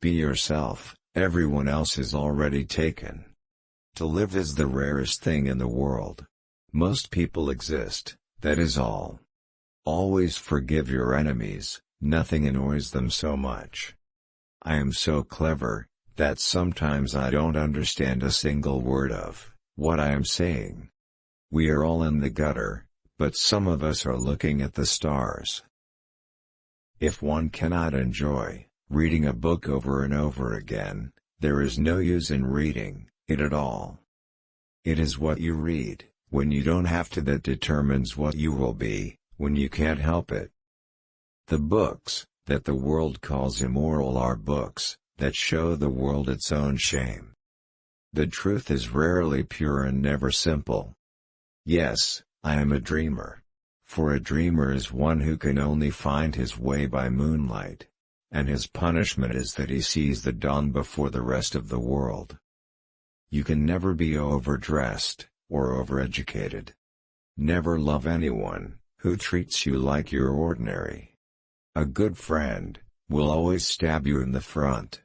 be yourself, everyone else is already taken. To live is the rarest thing in the world. Most people exist, that is all. Always forgive your enemies, nothing annoys them so much. I am so clever, that sometimes I don't understand a single word of what I am saying. We are all in the gutter, but some of us are looking at the stars. If one cannot enjoy reading a book over and over again, there is no use in reading it at all. It is what you read, when you don't have to, that determines what you will be, when you can't help it. The books that the world calls immoral are books that show the world its own shame. The truth is rarely pure and never simple. Yes, I am a dreamer. For a dreamer is one who can only find his way by moonlight, and his punishment is that he sees the dawn before the rest of the world. You can never be overdressed, or overeducated. Never love anyone who treats you like you're ordinary. A good friend will always stab you in the front.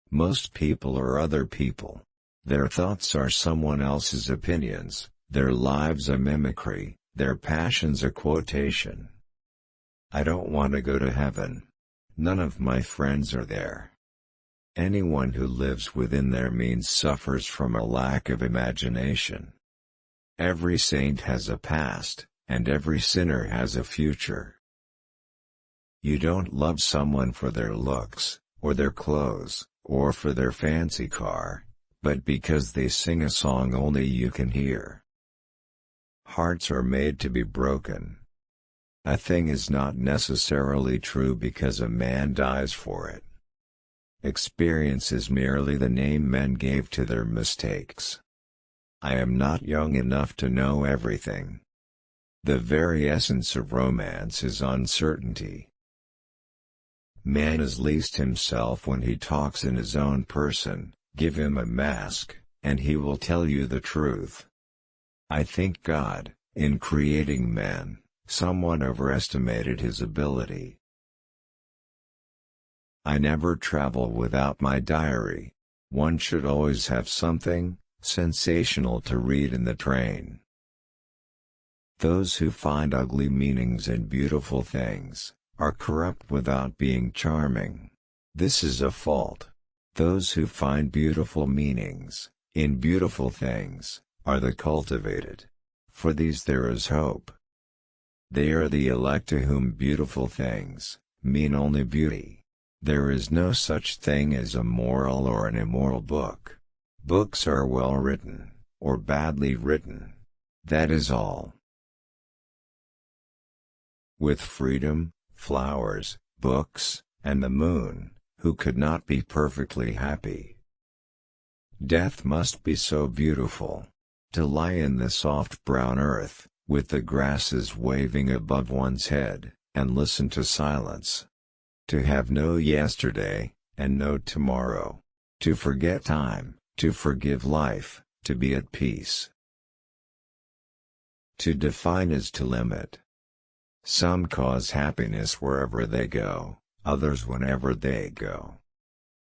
Most people are other people. Their thoughts are someone else's opinions, their lives a mimicry, their passions a quotation. I don't want to go to heaven. None of my friends are there. Anyone who lives within their means suffers from a lack of imagination. Every saint has a past, and every sinner has a future. You don't love someone for their looks, or their clothes, or for their fancy car, but because they sing a song only you can hear. Hearts are made to be broken. A thing is not necessarily true because a man dies for it. Experience is merely the name men gave to their mistakes. I am not young enough to know everything. The very essence of romance is uncertainty. Man is least himself when he talks in his own person. Give him a mask, and he will tell you the truth. I think God, in creating man, somewhat overestimated his ability. I never travel without my diary. One should always have something sensational to read in the train. Those who find ugly meanings in beautiful things are corrupt without being charming. This is a fault. Those who find beautiful meanings in beautiful things are the cultivated. For these there is hope. They are the elect to whom beautiful things mean only beauty. There is no such thing as a moral or an immoral book. Books are well written, or badly written. That is all. With freedom, flowers, books, and the moon, who could not be perfectly happy? Death must be so beautiful. To lie in the soft brown earth, with the grasses waving above one's head, and listen to silence. To have no yesterday, and no tomorrow. To forget time, to forgive life, to be at peace. To define is to limit. Some cause happiness wherever they go, others whenever they go.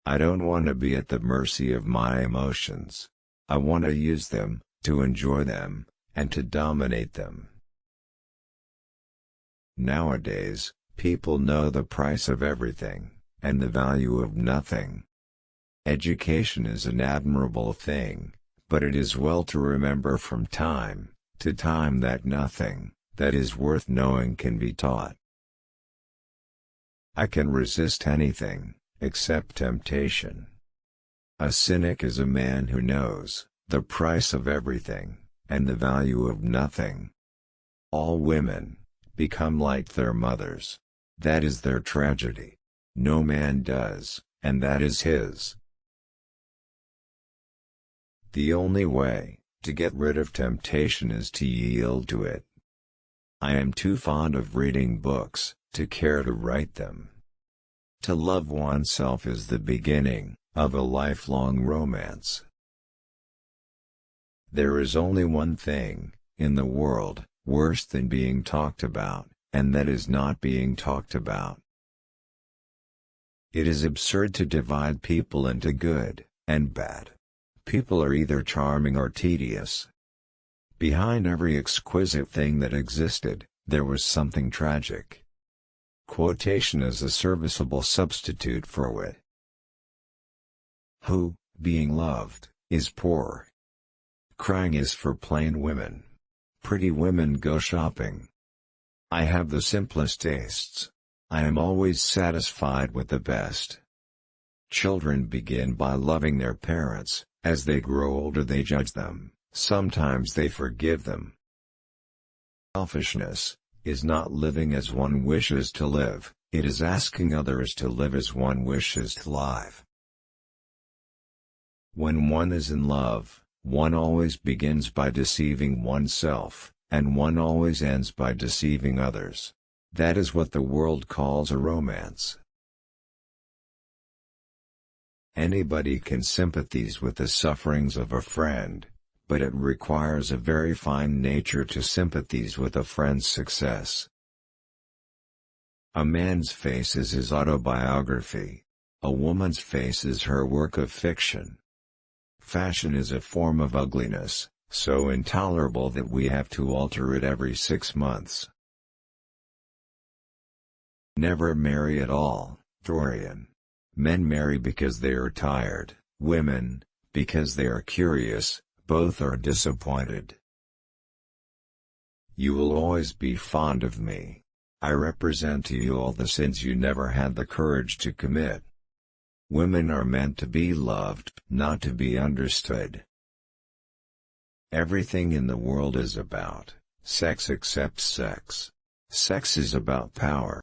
I don't want to be at the mercy of my emotions. I want to use them, to enjoy them, and to dominate them. Nowadays, people know the price of everything, and the value of nothing. Education is an admirable thing, but it is well to remember from time to time that nothing that is worth knowing can be taught. I can resist anything, except temptation. A cynic is a man who knows the price of everything, and the value of nothing. All women become like their mothers. That is their tragedy. No man does, and that is his. The only way to get rid of temptation is to yield to it. I am too fond of reading books to care to write them. To love oneself is the beginning of a lifelong romance. There is only one thing in the world worse than being talked about, and that is not being talked about. It is absurd to divide people into good and bad. People are either charming or tedious. Behind every exquisite thing that existed, there was something tragic. Quotation is a serviceable substitute for wit. Who, being loved, is poor? Crying is for plain women. Pretty women go shopping. I have the simplest tastes. I am always satisfied with the best. Children begin by loving their parents. As they grow older they judge them, sometimes they forgive them. Selfishness is not living as one wishes to live, it is asking others to live as one wishes to live. When one is in love, one always begins by deceiving oneself, and one always ends by deceiving others. That is what the world calls a romance. Anybody can sympathize with the sufferings of a friend, but it requires a very fine nature to sympathize with a friend's success. A man's face is his autobiography. A woman's face is her work of fiction. Fashion is a form of ugliness, so intolerable that we have to alter it every 6 months. Never marry at all, Dorian. Men marry because they are tired, women, because they are curious, both are disappointed. You will always be fond of me. I represent to you all the sins you never had the courage to commit. Women are meant to be loved, not to be understood. Everything in the world is about sex except sex. Sex is about power.